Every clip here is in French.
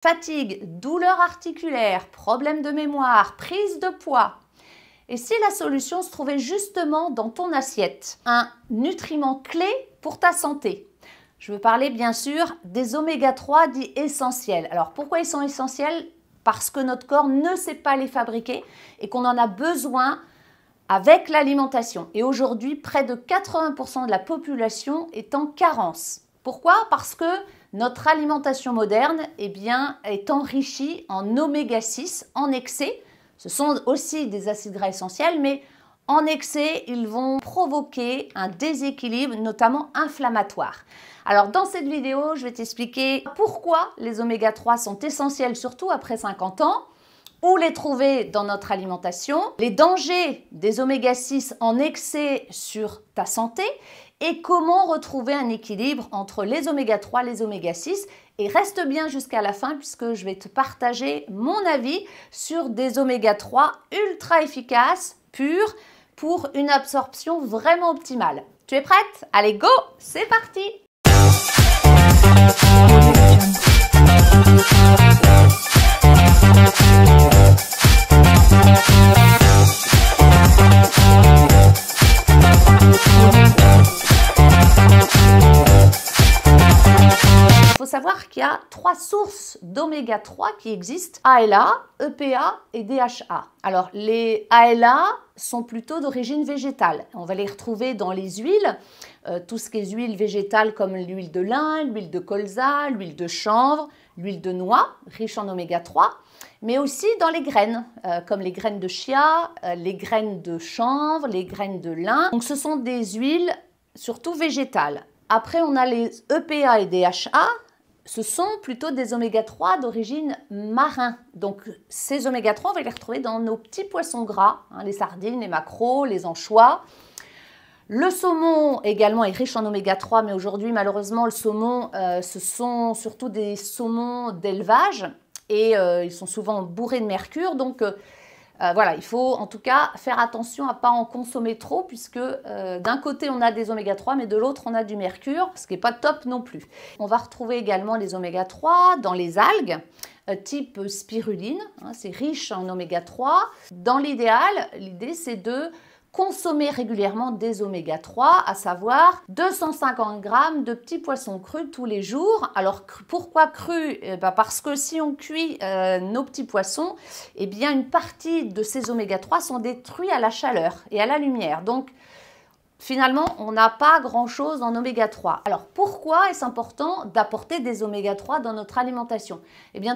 Fatigue, douleurs articulaires, problèmes de mémoire, prise de poids. Et si la solution se trouvait justement dans ton assiette, un nutriment clé pour ta santé? Je veux parler bien sûr des oméga 3 dits essentiels. Alors pourquoi ils sont essentiels? Parce que notre corps ne sait pas les fabriquer et qu'on en a besoin avec l'alimentation. Et aujourd'hui, près de 80% de la population est en carence. Pourquoi? Parce que notre alimentation moderne est enrichie en oméga 6 en excès. Ce sont aussi des acides gras essentiels, mais en excès, ils vont provoquer un déséquilibre, notamment inflammatoire. Alors dans cette vidéo, je vais t'expliquer pourquoi les oméga 3 sont essentiels, surtout après 50 ans, où les trouver dans notre alimentation, les dangers des oméga 6 en excès sur ta santé et comment retrouver un équilibre entre les oméga 3 et les oméga 6. Et reste bien jusqu'à la fin puisque je vais te partager mon avis sur des oméga 3 ultra efficaces, purs, pour une absorption vraiment optimale. Tu es prête? Allez, go! C'est parti! Il faut savoir qu'il y a 3 sources d'oméga 3 qui existent, ALA, EPA et DHA. Alors les ALA sont plutôt d'origine végétale. On va les retrouver dans les huiles, tout ce qui est huiles végétales comme l'huile de lin, l'huile de colza, l'huile de chanvre, l'huile de noix, riche en oméga 3, mais aussi dans les graines, comme les graines de chia, les graines de chanvre, les graines de lin. Donc ce sont des huiles surtout végétales. Après, on a les EPA et DHA. Ce sont plutôt des oméga 3 d'origine marin. Donc ces oméga 3, on va les retrouver dans nos petits poissons gras, les sardines, les maquereaux, les anchois. Le saumon également est riche en oméga 3, mais aujourd'hui malheureusement le saumon, ce sont surtout des saumons d'élevage et ils sont souvent bourrés de mercure. Donc voilà, il faut en tout cas faire attention à ne pas en consommer trop puisque d'un côté on a des oméga 3 mais de l'autre on a du mercure, ce qui n'est pas top non plus. On va retrouver également les oméga 3 dans les algues type spiruline, c'est riche en oméga 3. Dans l'idéal, l'idée c'est de consommer régulièrement des oméga 3, à savoir 250 g de petits poissons crus tous les jours. Alors pourquoi crus? Parce que si on cuit nos petits poissons, une partie de ces oméga 3 sont détruits à la chaleur et à la lumière. Donc finalement, on n'a pas grand-chose en oméga 3. Alors, pourquoi est-ce important d'apporter des oméga 3 dans notre alimentation?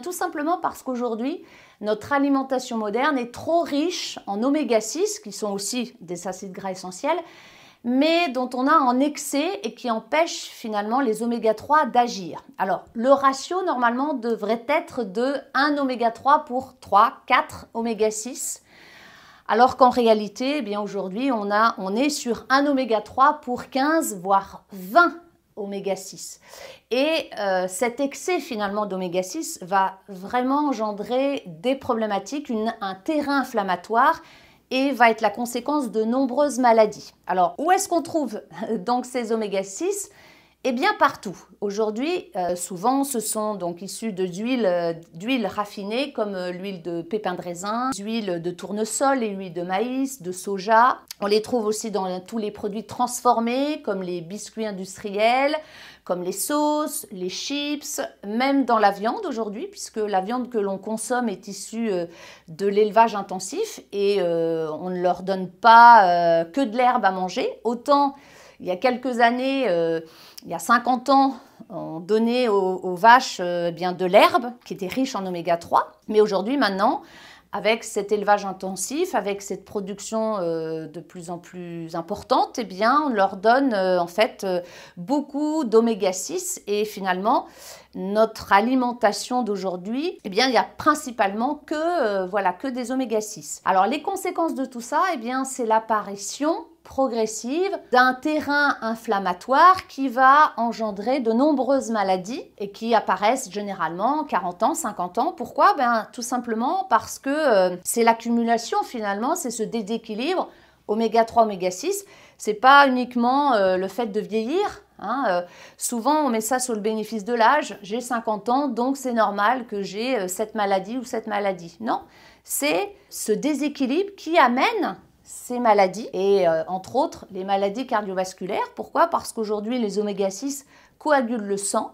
Tout simplement parce qu'aujourd'hui, notre alimentation moderne est trop riche en oméga 6, qui sont aussi des acides gras essentiels, mais dont on a en excès et qui empêchent finalement les oméga 3 d'agir. Alors, le ratio, normalement, devrait être de 1 oméga 3 pour 3-4 oméga 6. Alors qu'en réalité, aujourd'hui, on est sur un oméga 3 pour 15, voire 20 oméga 6. Et cet excès finalement d'oméga 6 va vraiment engendrer des problématiques, un terrain inflammatoire et va être la conséquence de nombreuses maladies. Alors, où est-ce qu'on trouve donc ces oméga 6? Partout. Aujourd'hui, souvent, ce sont donc issus d'huiles raffinées comme l'huile de pépins de raisin, l'huile de tournesol et l'huile de maïs, de soja. On les trouve aussi dans tous les produits transformés comme les biscuits industriels, comme les sauces, les chips, même dans la viande aujourd'hui, puisque la viande que l'on consomme est issue de l'élevage intensif et on ne leur donne pas que de l'herbe à manger. Autant il y a quelques années, il y a 50 ans, on donnait aux vaches de l'herbe qui était riche en oméga 3. Mais aujourd'hui, maintenant, avec cet élevage intensif, avec cette production de plus en plus importante, on leur donne beaucoup d'oméga 6 et finalement, notre alimentation d'aujourd'hui, il n'y a principalement que des oméga 6. Alors les conséquences de tout ça, c'est l'apparition progressive d'un terrain inflammatoire qui va engendrer de nombreuses maladies et qui apparaissent généralement 40 ans, 50 ans. Pourquoi? Tout simplement parce que c'est l'accumulation finalement, c'est ce déséquilibre oméga 3, oméga 6. C'est pas uniquement le fait de vieillir, Souvent, on met ça sur le bénéfice de l'âge. J'ai 50 ans, donc c'est normal que j'ai cette maladie ou cette maladie. Non, c'est ce déséquilibre qui amène ces maladies et entre autres les maladies cardiovasculaires. Pourquoi? Parce qu'aujourd'hui, les oméga-6 coagulent le sang.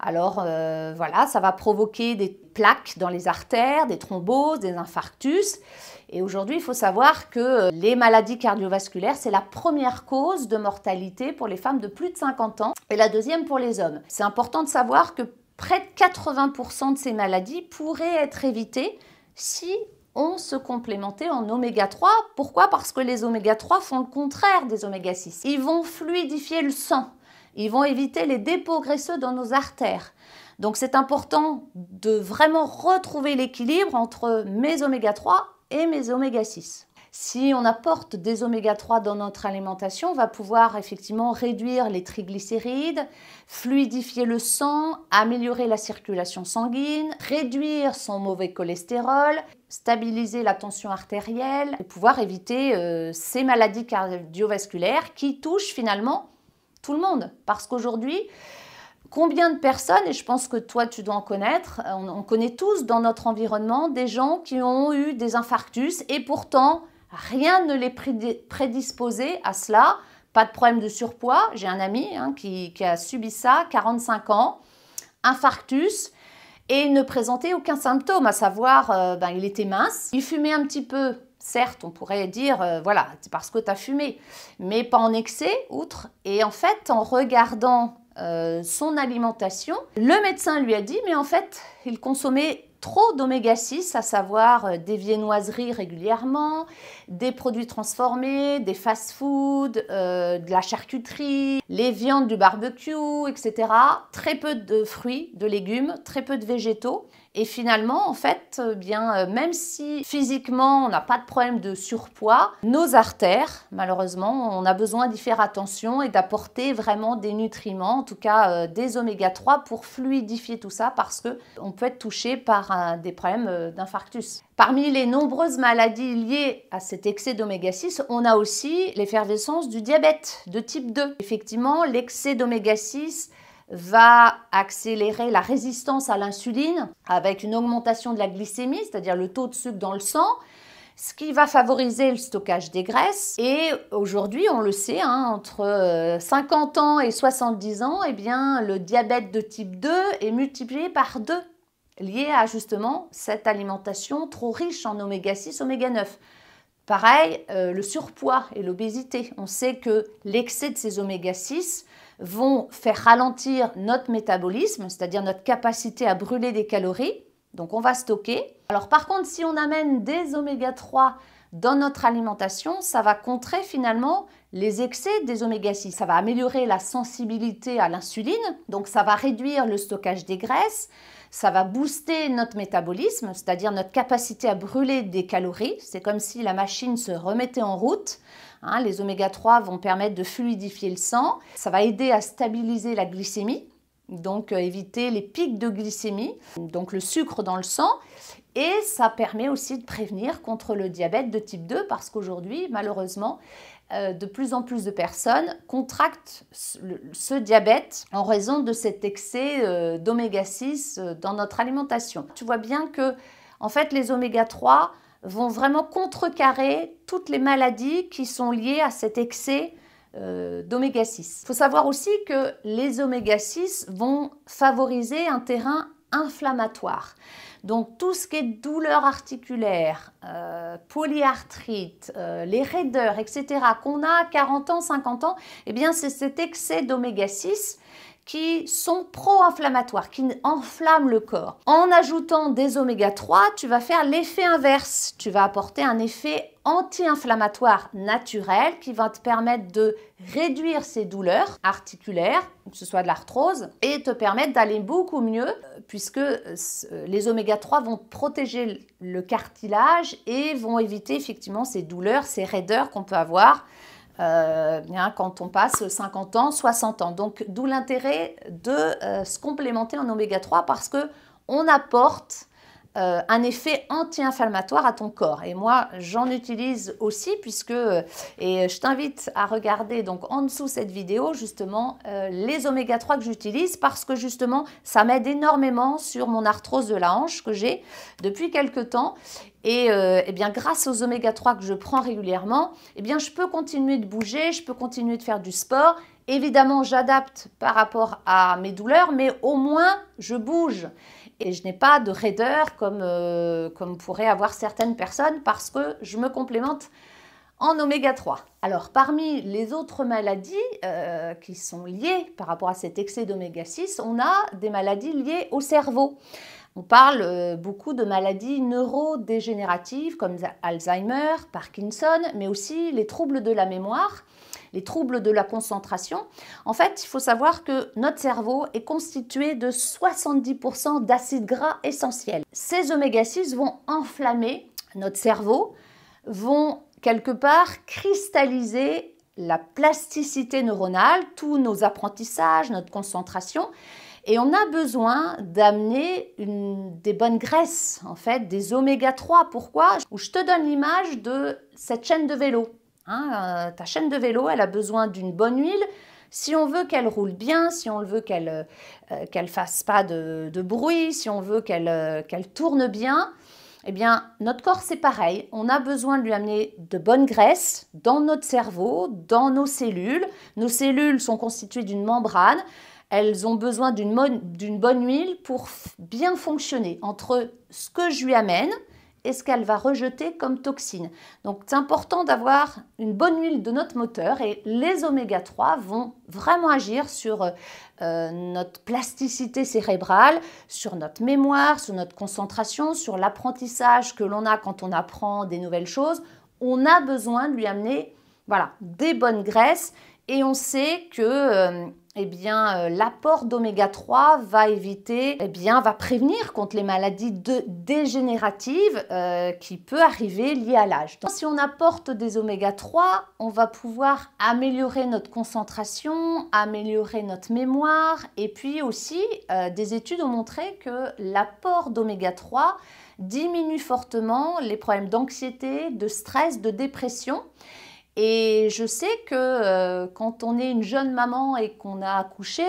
Alors voilà, ça va provoquer des plaques dans les artères, des thromboses, des infarctus. Et aujourd'hui, il faut savoir que les maladies cardiovasculaires, c'est la première cause de mortalité pour les femmes de plus de 50 ans et la deuxième pour les hommes. C'est important de savoir que près de 80% de ces maladies pourraient être évitées si on se complémentait en oméga 3. Pourquoi? Parce que les oméga 3 font le contraire des oméga 6. Ils vont fluidifier le sang. Ils vont éviter les dépôts graisseux dans nos artères. Donc c'est important de vraiment retrouver l'équilibre entre mes oméga 3 et mes oméga 6. Si on apporte des oméga 3 dans notre alimentation, on va pouvoir effectivement réduire les triglycérides, fluidifier le sang, améliorer la circulation sanguine, réduire son mauvais cholestérol, stabiliser la tension artérielle et pouvoir éviter ces maladies cardiovasculaires qui touchent finalement tout le monde. Parce qu'aujourd'hui, combien de personnes, et je pense que toi tu dois en connaître, on connaît tous dans notre environnement des gens qui ont eu des infarctus et pourtant rien ne les prédisposait à cela. Pas de problème de surpoids. J'ai un ami qui a subi ça, 45 ans, infarctus, et il ne présentait aucun symptôme, à savoir il était mince, il fumait un petit peu. Certes, on pourrait dire, voilà, c'est parce que tu as fumé, mais pas en excès, outre. Et en fait, en regardant son alimentation, le médecin lui a dit, mais en fait, il consommait trop d'oméga 6, à savoir des viennoiseries régulièrement, des produits transformés, des fast-foods, de la charcuterie, les viandes du barbecue, etc. Très peu de fruits, de légumes, très peu de végétaux. Et finalement, en fait, même si physiquement, on n'a pas de problème de surpoids, nos artères, malheureusement, on a besoin d'y faire attention et d'apporter vraiment des nutriments, en tout cas des oméga 3 pour fluidifier tout ça parce qu'on peut être touché par des problèmes d'infarctus. Parmi les nombreuses maladies liées à cet excès d'oméga 6, on a aussi l'effervescence du diabète de type 2. Effectivement, l'excès d'oméga 6 va accélérer la résistance à l'insuline avec une augmentation de la glycémie, c'est-à-dire le taux de sucre dans le sang, ce qui va favoriser le stockage des graisses. Et aujourd'hui, on le sait, entre 50 ans et 70 ans, le diabète de type 2 est multiplié par 2, lié à justement cette alimentation trop riche en oméga 6, oméga 9. Pareil, le surpoids et l'obésité. On sait que l'excès de ces oméga 6 vont faire ralentir notre métabolisme, c'est-à-dire notre capacité à brûler des calories. Donc, on va stocker. Alors, par contre, si on amène des oméga 3 dans notre alimentation, ça va contrer finalement les excès des oméga 6. Ça va améliorer la sensibilité à l'insuline, donc ça va réduire le stockage des graisses, ça va booster notre métabolisme, c'est-à-dire notre capacité à brûler des calories. C'est comme si la machine se remettait en route. Les oméga 3 vont permettre de fluidifier le sang. Ça va aider à stabiliser la glycémie, donc éviter les pics de glycémie, donc le sucre dans le sang. Et ça permet aussi de prévenir contre le diabète de type 2 parce qu'aujourd'hui, malheureusement, de plus en plus de personnes contractent ce diabète en raison de cet excès d'oméga 6 dans notre alimentation. Tu vois bien que en fait, les oméga 3 vont vraiment contrecarrer toutes les maladies qui sont liées à cet excès d'oméga 6. Il faut savoir aussi que les oméga 6 vont favoriser un terrain inflammatoire. Donc tout ce qui est douleur articulaire, polyarthrite, les raideurs, etc. qu'on a à 40 ans, 50 ans, c'est cet excès d'oméga 6 qui sont pro-inflammatoires, qui enflamment le corps. En ajoutant des oméga 3, tu vas faire l'effet inverse. Tu vas apporter un effet anti-inflammatoire naturel qui va te permettre de réduire ces douleurs articulaires, que ce soit de l'arthrose, et te permettre d'aller beaucoup mieux puisque les oméga 3 vont protéger le cartilage et vont éviter effectivement ces douleurs, ces raideurs qu'on peut avoir quand on passe 50 ans, 60 ans. Donc, d'où l'intérêt de se complémenter en oméga 3 parce qu'on apporte un effet anti-inflammatoire à ton corps. Et moi, j'en utilise aussi et je t'invite à regarder donc en dessous cette vidéo justement les oméga 3 que j'utilise parce que justement, ça m'aide énormément sur mon arthrose de la hanche que j'ai depuis quelques temps. Et bien, grâce aux oméga 3 que je prends régulièrement, bien, je peux continuer de bouger, je peux continuer de faire du sport. Évidemment, j'adapte par rapport à mes douleurs, mais au moins, je bouge. Et je n'ai pas de raideur comme pourraient avoir certaines personnes parce que je me complémente en oméga 3. Alors, parmi les autres maladies qui sont liées par rapport à cet excès d'oméga 6, on a des maladies liées au cerveau. On parle beaucoup de maladies neurodégénératives comme Alzheimer, Parkinson, mais aussi les troubles de la mémoire, les troubles de la concentration. En fait, il faut savoir que notre cerveau est constitué de 70% d'acides gras essentiels. Ces oméga 6 vont enflammer notre cerveau, vont quelque part cristalliser la plasticité neuronale, tous nos apprentissages, notre concentration. Et on a besoin d'amener des bonnes graisses, en fait, des oméga 3. Pourquoi? Je te donne l'image de cette chaîne de vélo. Ta chaîne de vélo, elle a besoin d'une bonne huile. Si on veut qu'elle roule bien, si on veut qu'elle fasse pas de bruit, si on veut qu'elle tourne bien, eh bien, notre corps, c'est pareil. On a besoin de lui amener de bonnes graisses dans notre cerveau, dans nos cellules. Nos cellules sont constituées d'une membrane. Elles ont besoin d'une bonne huile pour bien fonctionner entre ce que je lui amène et ce qu'elle va rejeter comme toxine. Donc, c'est important d'avoir une bonne huile de notre moteur et les oméga 3 vont vraiment agir sur notre plasticité cérébrale, sur notre mémoire, sur notre concentration, sur l'apprentissage que l'on a quand on apprend des nouvelles choses. On a besoin de lui amener des bonnes graisses et on sait que l'apport d'oméga 3 va va prévenir contre les maladies dégénératives qui peut arriver liées à l'âge. Si on apporte des oméga 3, on va pouvoir améliorer notre concentration, améliorer notre mémoire et puis aussi des études ont montré que l'apport d'oméga 3 diminue fortement les problèmes d'anxiété, de stress, de dépression. Et je sais que quand on est une jeune maman et qu'on a accouché,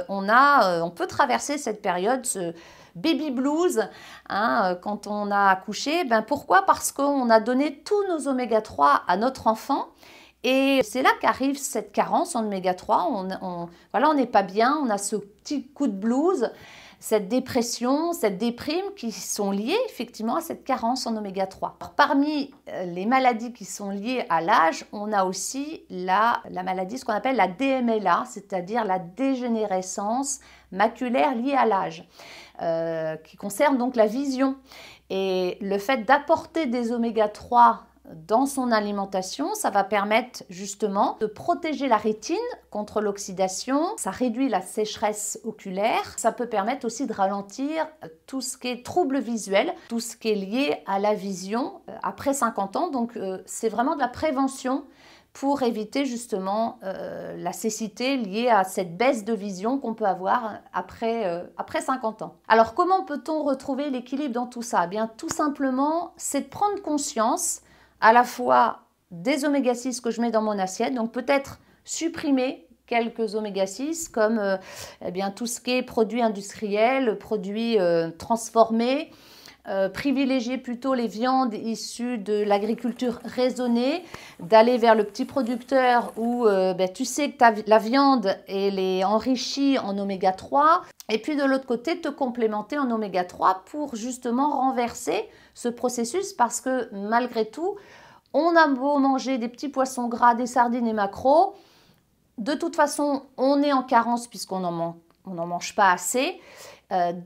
on peut traverser cette période, ce baby blues, quand on a accouché. Pourquoi? Parce qu'on a donné tous nos oméga 3 à notre enfant. Et c'est là qu'arrive cette carence en oméga 3. On n'est pas bien, on a ce petit coup de blues, cette dépression, cette déprime qui sont liées effectivement à cette carence en oméga 3. Alors, parmi les maladies qui sont liées à l'âge, on a aussi la maladie, ce qu'on appelle la DMLA, c'est-à-dire la dégénérescence maculaire liée à l'âge, qui concerne donc la vision. Et le fait d'apporter des oméga 3 dans son alimentation, ça va permettre justement de protéger la rétine contre l'oxydation, ça réduit la sécheresse oculaire, ça peut permettre aussi de ralentir tout ce qui est troubles visuels, tout ce qui est lié à la vision après 50 ans. Donc c'est vraiment de la prévention pour éviter justement la cécité liée à cette baisse de vision qu'on peut avoir après 50 ans. Alors comment peut-on retrouver l'équilibre dans tout ça? Eh bien tout simplement, c'est de prendre conscience à la fois des oméga 6 que je mets dans mon assiette, donc peut-être supprimer quelques oméga 6 comme tout ce qui est produits industriels, produits transformés, privilégier plutôt les viandes issues de l'agriculture raisonnée, d'aller vers le petit producteur où tu sais que la viande elle est enrichie en oméga 3 et puis de l'autre côté te complémenter en oméga 3 pour justement renverser ce processus parce que malgré tout on a beau manger des petits poissons gras, des sardines et maquereaux, de toute façon on est en carence puisqu'on n'en mange pas assez,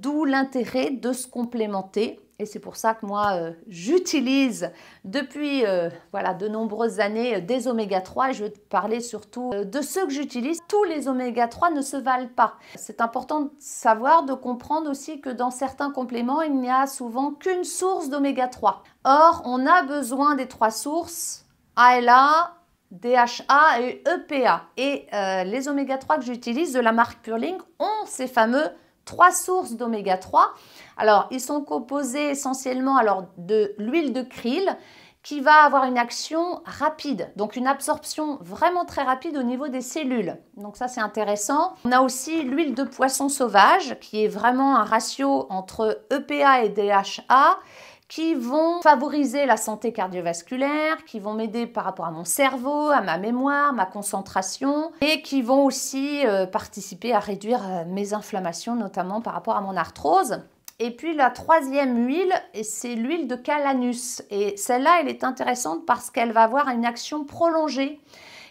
d'où l'intérêt de se complémenter. Et c'est pour ça que moi, j'utilise depuis de nombreuses années des oméga 3 et je vais te parler surtout de ceux que j'utilise. Tous les oméga 3 ne se valent pas. C'est important de savoir, de comprendre aussi que dans certains compléments, il n'y a souvent qu'une source d'oméga 3. Or, on a besoin des 3 sources, ALA, DHA et EPA. Et les oméga 3 que j'utilise de la marque Purling ont ces fameux 3 sources d'oméga 3. Alors, ils sont composés essentiellement de l'huile de krill qui va avoir une action rapide, donc une absorption vraiment très rapide au niveau des cellules. Donc ça, c'est intéressant. On a aussi l'huile de poisson sauvage qui est vraiment un ratio entre EPA et DHA qui vont favoriser la santé cardiovasculaire, qui vont m'aider par rapport à mon cerveau, à ma mémoire, ma concentration, et qui vont aussi participer à réduire mes inflammations, notamment par rapport à mon arthrose. Et puis la troisième huile, c'est l'huile de calanus. Et celle-là, elle est intéressante parce qu'elle va avoir une action prolongée,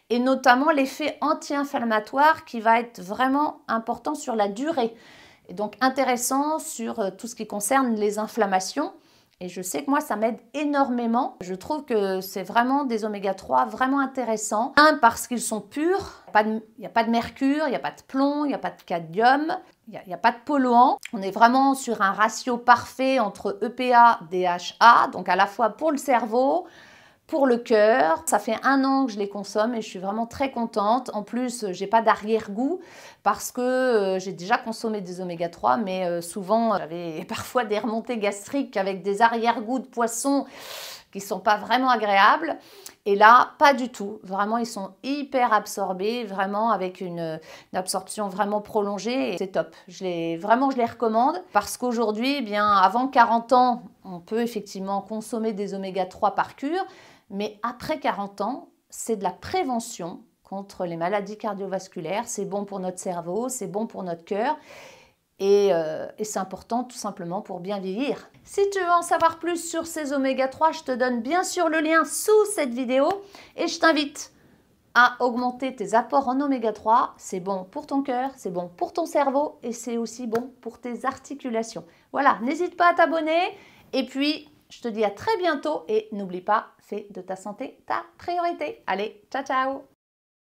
et notamment l'effet anti-inflammatoire qui va être vraiment important sur la durée. Et donc intéressant sur tout ce qui concerne les inflammations. Et je sais que moi, ça m'aide énormément. Je trouve que c'est vraiment des oméga 3 vraiment intéressants. Un, parce qu'ils sont purs. Il n'y a pas de mercure, il n'y a pas de plomb, il n'y a pas de cadmium, il n'y a pas de polluants. On est vraiment sur un ratio parfait entre EPA et DHA, donc à la fois pour le cerveau, pour le cœur. Ça fait 1 an que je les consomme et je suis vraiment très contente. En plus, j'ai pas d'arrière-goût parce que j'ai déjà consommé des oméga 3, mais souvent j'avais parfois des remontées gastriques avec des arrière-goûts de poisson qui sont pas vraiment agréables. Et là, pas du tout. Vraiment, ils sont hyper absorbés, vraiment avec une absorption vraiment prolongée. Et c'est top. Je les recommande parce qu'aujourd'hui, eh bien, avant 40 ans, on peut effectivement consommer des oméga 3 par cure. Mais après 40 ans, c'est de la prévention contre les maladies cardiovasculaires. C'est bon pour notre cerveau, c'est bon pour notre cœur. Et c'est important tout simplement pour bien vieillir. Si tu veux en savoir plus sur ces oméga 3, je te donne bien sûr le lien sous cette vidéo. Et je t'invite à augmenter tes apports en oméga 3. C'est bon pour ton cœur, c'est bon pour ton cerveau et c'est aussi bon pour tes articulations. Voilà, n'hésite pas à t'abonner. Et puis, je te dis à très bientôt et n'oublie pas, fais de ta santé ta priorité. Allez, ciao ciao!